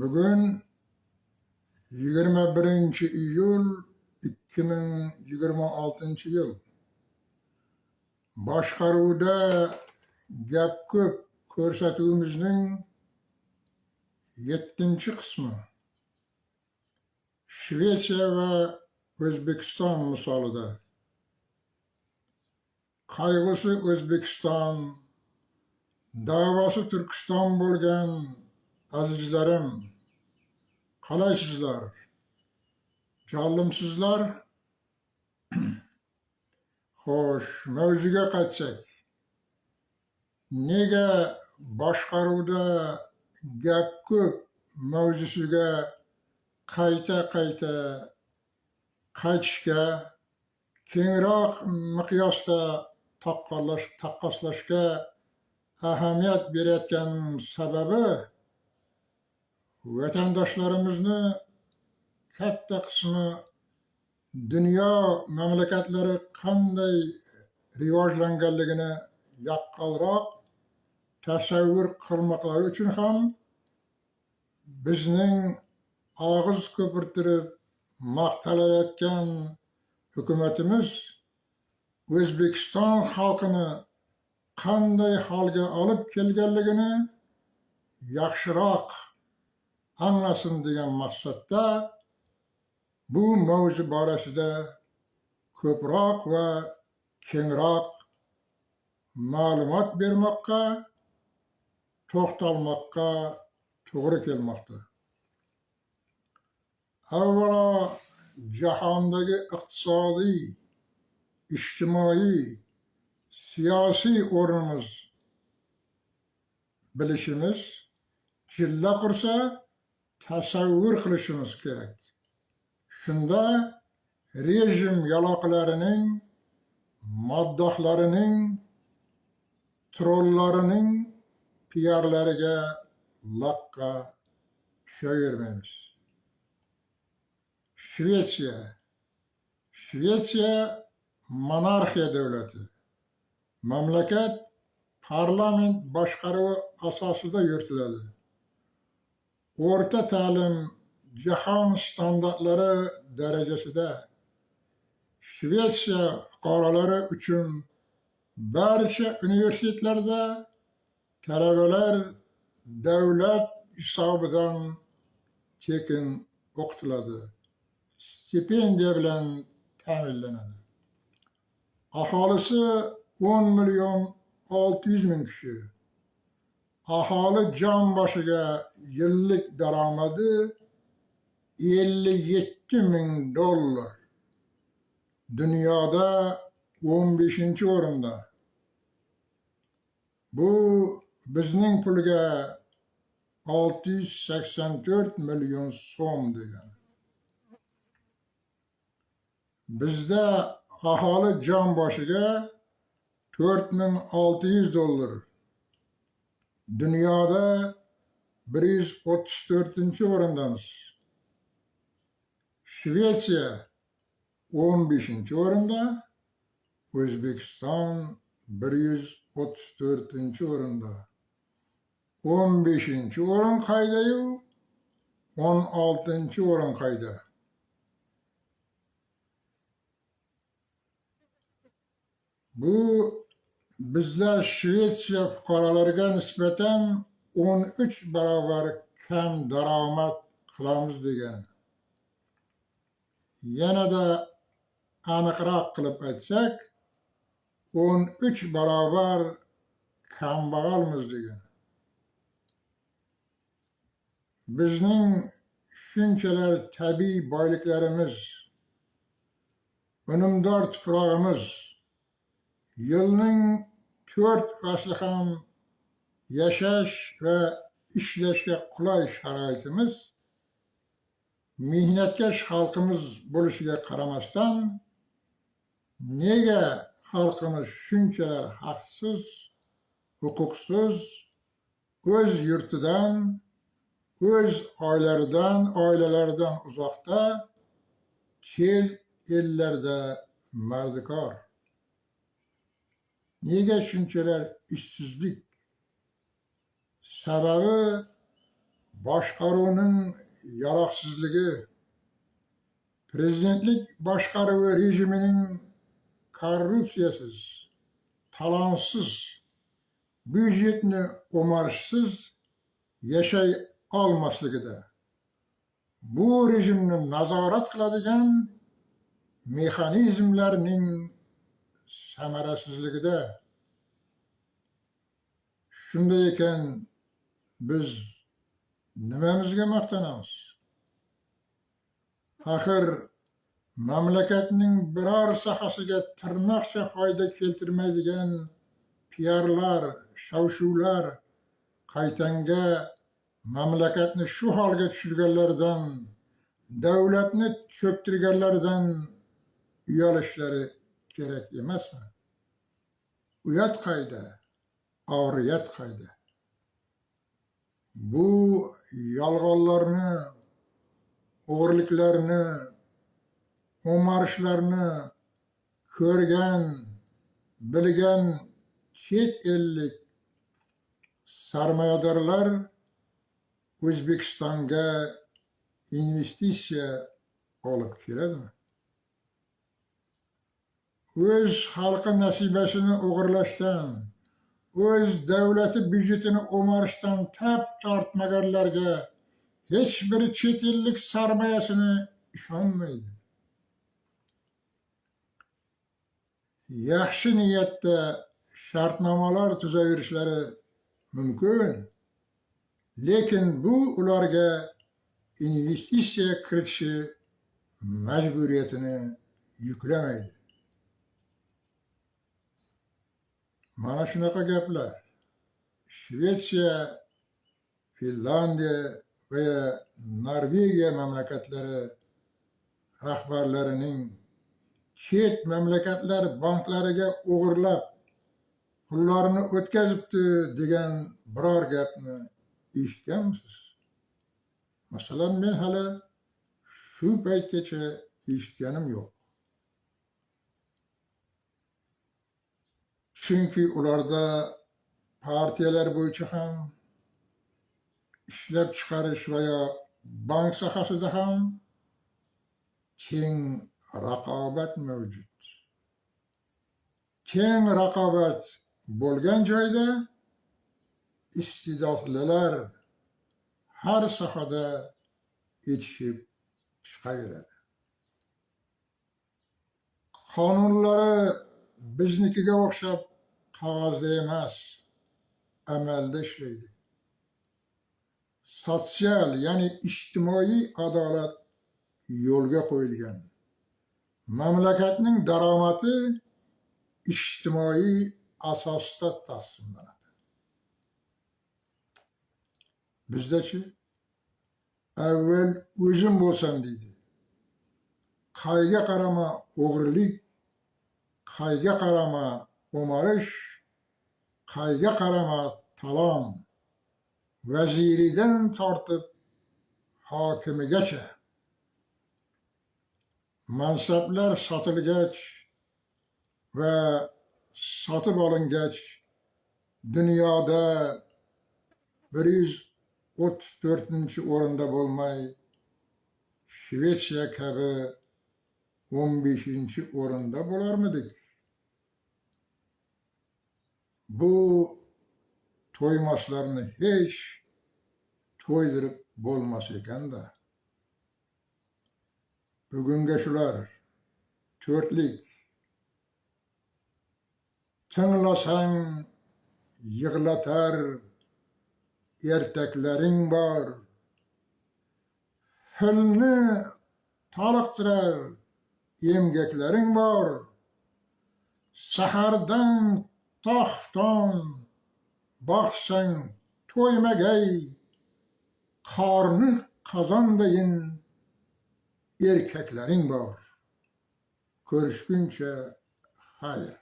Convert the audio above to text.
Bugün 21 iyul 2026 yıl. Boshqaruvda gap ko'p ko'rsatuvimizning 7-qismi. Shvetsiya va O'zbekiston misolida. Qayg'usi O'zbekiston, da'vosi Turkiston bo'lgan azizlarim, qalaysizlar? Jonlimsizlar? Xo'sh, mavzuga qaytsak. Nega boshqaruvda gap ko'p mavzusiga qayta qaytishga, kengroq miqyosda taqqoslashga ahamiyat berayotgan sababi vatandoshlarimizni katta qismi dunyo mamlakatlari qanday rivojlanganligini yaqqolroq tasavvur qilmoqlari uchun ham bizning og'iz ko'pirtirib maqtalayotgan hukumatimiz O'zbekiston xalqini qanday holga olib kelganligini yaxshiroq anglasin degan maqsadda bu mavzu borasida ko'proq va kengroq ma'lumot bermoqqa, to'xtalmoqqa to'g'ri kelmoqda. Avvalo jahondagi iqtisodiy, ijtimoiy, siyosiy o'rnimiz bilishimiz, jilla qursa tasavvur qilishimiz kerak. Shunda rejim yaloqilarining, moddohlarining, trollarining piarlariga laqqa tushavermaymiz. Shvetsiya monarxiya davlati. Mamlakat parlament boshqaruvi asosida yuritiladi. O'rta ta'lim jahon standartlari darajasida. Shvetsiya fuqarolari uchun barcha universitetlarda talabalar davlat hisobidan tekin o'qitiladi. Stipendiya bilan ta'minlanadi. Aholisi 10,600,000 kishi. Aholi jon boshiga yillik daromadi $57,000. Dunyoda 15-o'rinda. Bu bizning pulga 684 million so'm degani. Bizda aholi jon boshiga $4,600. Dunyoda 134-o'rindamiz. Shvetsiya 15-o'rinda, O'zbekiston 134-o'rinda. 15-o'rin qayda-yu, 16-o'rin qayda? Bu bizlar Shvetsiya fuqarolariga nisbatan 13 barobar kam daromad qilamiz degani. Yanada aniqroq qilib aytsak, 13 barobar kambag'almiz degani. Bizning shunchalar tabiiy boyliklarimiz, unumdor tuprog'imiz, yilning 4 fasli ham yashash va ishlashga qulay sharoitimiz, mehnatkash xalqimiz bo'lishiga qaramasdan, nega xalqimiz shunchalar haqsiz, huquqsiz, o'z yurtidan, o'z oilalaridan uzoqda, chet ellarda mardikor? Nega shunchalar ishsizlik? Sababi boshqaruvning yaroqsizligi, prezidentlik boshqaruvi rejimining korrupsiyasiz, talonsiz, byudjetni o'marishsiz yashay olmasligida, bu rejimni nazorat qiladigan mexanizmlarning samarasizligida. Shunday ekan, biz nimamizga maqtanamiz? Axir mamlakatning biror sohasiga tirnoqcha foyda keltirmaydigan piarlar, shov-shuvlar qaytanga mamlakatni shu holga tushirganlardan, davlatni cho'ktirganlardan uyolishlari kerak emasmi? Uyat qayda, oriyat qayda? Bu yolg'onlarni, o'g'irliklarni, o'marishlarni ko'rgan, bilgan chet ellik sarmoyadorlar O'zbekistonga investitsiya olib keladimi? O'z xalqi nasibasini o'g'irlashdan, o'z davlati byudjetini o'marishdan tap tortmaganlarga hech bir chet ellik sarmoyasini ishonmaydi. Yaxshi niyatda shartnomalar tuzaverishlari mumkin, lekin bu ularga investitsiya kiritishi majburiyatini yuklamaydi. Mana shunaqa gaplar Shvetsiya, Finlandiya va Norvegiya mamlakatlari rahbarlarining chet mamlakatlar banklariga o'g'irlab pullarni o'tkazibdi degan biror gapni eshitganmisiz? Masalan, men hali shu paytgacha eshitganim yo'q. Chunki ularda partiyalar bo'yicha ham, ishlab chiqarish va bank sohasida ham keng raqobat mavjud. Keng raqobat bo'lgan joyda iste'dodlilar har sohada yetishib chiqaveradi. Qonunlari biznikiga o'xshab qog'ozda emas, amalda ishlaydi. Sotsial, ya'ni ijtimoiy adolat yo'lga qo'yilgan. Mamlakatning daromadi ijtimoiy asosda taqsimlanadi. Bizdachi avval o'zim bo'lsam deydi. Qayga qarama o'g'rilik, qayga qarama o'marish, qayga qarama talon, vaziridan tortib hokimigacha. Mansablar sotilgach va sotib olingach, dunyoda 134-o'rinda bo'lmay, Shvetsiya kabi 15-o'rinda bo'larmidik? Bu to'ymaslarni hech to'ydirib bo'lmas ekanda. Bugunga shular to'rtlik. Tinglasang yig'latar ertaklaring bor. Filni toliqtirar emgaklaring bor. Sahardan to'xton boqsang to'ymagay, qorni qozondayin erkaklaring bor. Ko'rishguncha xayr.